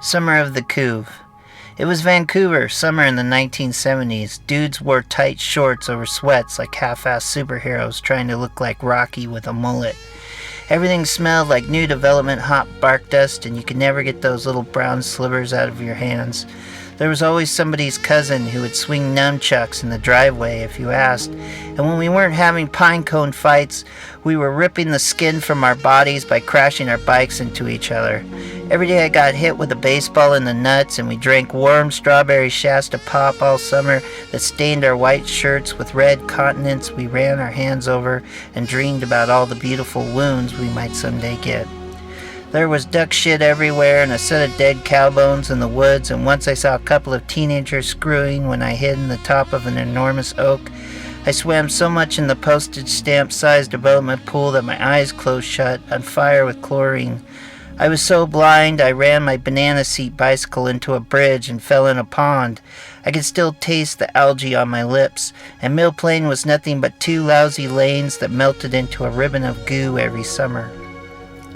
Summer of the Couve. It was Vancouver, summer in the 1970s. Dudes wore tight shorts over sweats like half-assed superheroes trying to look like Rocky with a mullet. Everything smelled like new development hot bark dust, and you could never get those little brown slivers out of your hands. There was always somebody's cousin who would swing nunchucks in the driveway if you asked, and when we weren't having pine cone fights, we were ripping the skin from our bodies by crashing our bikes into each other. Every day I got hit with a baseball in the nuts, and we drank warm strawberry Shasta pop all summer that stained our white shirts with red continents we ran our hands over and dreamed about all the beautiful wounds we might someday get. There was duck shit everywhere and a set of dead cow bones in the woods, and once I saw a couple of teenagers screwing when I hid in the top of an enormous oak. I swam so much in the postage stamp-sized development pool that my eyes closed shut, on fire with chlorine. I was so blind I ran my banana seat bicycle into a bridge and fell in a pond. I could still taste the algae on my lips, and Mill Plain was nothing but two lousy lanes that melted into a ribbon of goo every summer.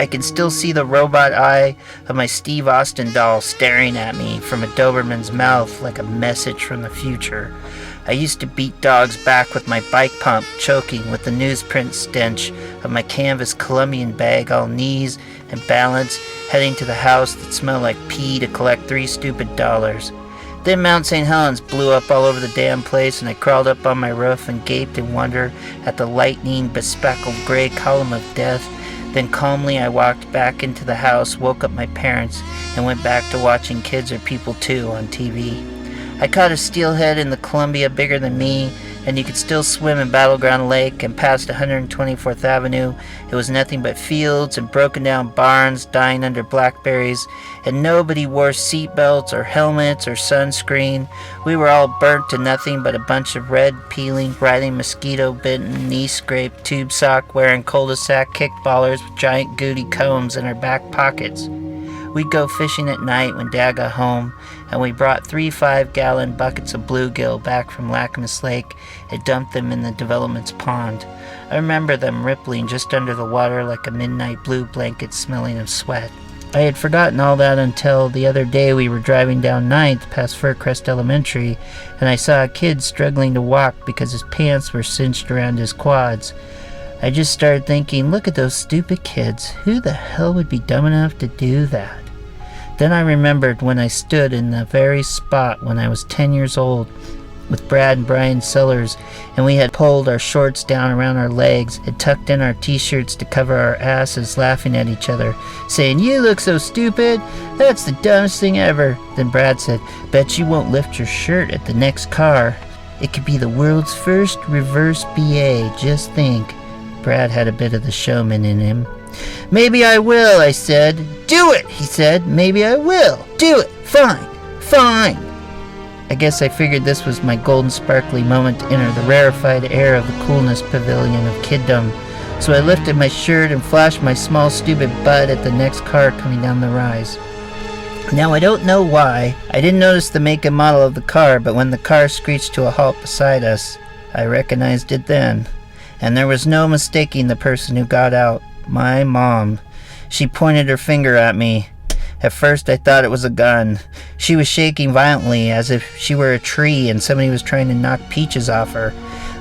I can still see the robot eye of my Steve Austin doll staring at me from a Doberman's mouth like a message from the future. I used to beat dogs back with my bike pump, choking with the newsprint stench of my canvas Colombian bag, all knees and balance, heading to the house that smelled like pee to collect $3 stupid. Then Mount St. Helens blew up all over the damn place, and I crawled up on my roof and gaped in wonder at the lightning bespeckled gray column of death. Then calmly I walked back into the house, woke up my parents, and went back to watching Kids Are People Too on TV. I caught a steelhead in the Columbia bigger than me, and you could still swim in Battleground Lake, and past 124th Avenue it was nothing but fields and broken down barns dying under blackberries, and nobody wore seatbelts or helmets or sunscreen. We were all burnt to nothing but a bunch of red peeling, writhing mosquito-bitten, knee-scraped, tube sock wearing cul-de-sac kickballers with giant goody combs in our back pockets. We'd go fishing at night when Dad got home, and we brought 3 5-gallon buckets of bluegill back from Lacamas Lake and dumped them in the development's pond. I remember them rippling just under the water like a midnight blue blanket smelling of sweat. I had forgotten all that until the other day we were driving down 9th past Fircrest Elementary, and I saw a kid struggling to walk because his pants were cinched around his quads. I just started thinking, look at those stupid kids. Who the hell would be dumb enough to do that? Then I remembered when I stood in the very spot when I was 10 years old with Brad and Brian Sellers, and we had pulled our shorts down around our legs and tucked in our t-shirts to cover our asses, laughing at each other, saying, "You look so stupid. That's the dumbest thing ever." Then Brad said, "Bet you won't lift your shirt at the next car. It could be the world's first reverse BA, just think." Brad had a bit of the showman in him. "Maybe I will," I said. "Do it," he said. "Maybe I will. Do it. Fine. Fine." I guess I figured this was my golden sparkly moment to enter the rarefied air of the coolness pavilion of kiddom. So I lifted my shirt and flashed my small stupid butt at the next car coming down the rise. Now I don't know why. I didn't notice the make and model of the car, but when the car screeched to a halt beside us, I recognized it then. And there was no mistaking the person who got out. My mom. She pointed her finger at me. At first I thought it was a gun. She was shaking violently as if she were a tree and somebody was trying to knock peaches off her.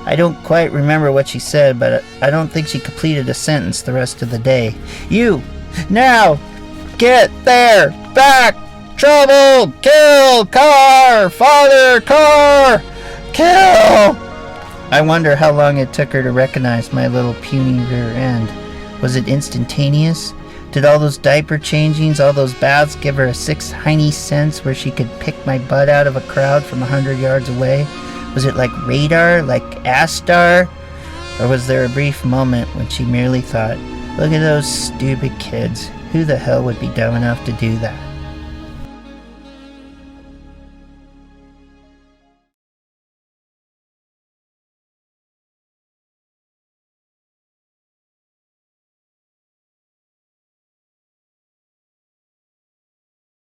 I don't quite remember what she said, but I don't think she completed a sentence the rest of the day. "You! Now! Get there! Back! Trouble! Kill! Car! Father! Car! Kill!" I wonder how long it took her to recognize my little puny rear end. Was it instantaneous? Did all those diaper changings, all those baths give her a 6 sense where she could pick my butt out of a crowd from 100 yards away? Was it like radar, like Astar? Or was there a brief moment when she merely thought, look at those stupid kids. Who the hell would be dumb enough to do that?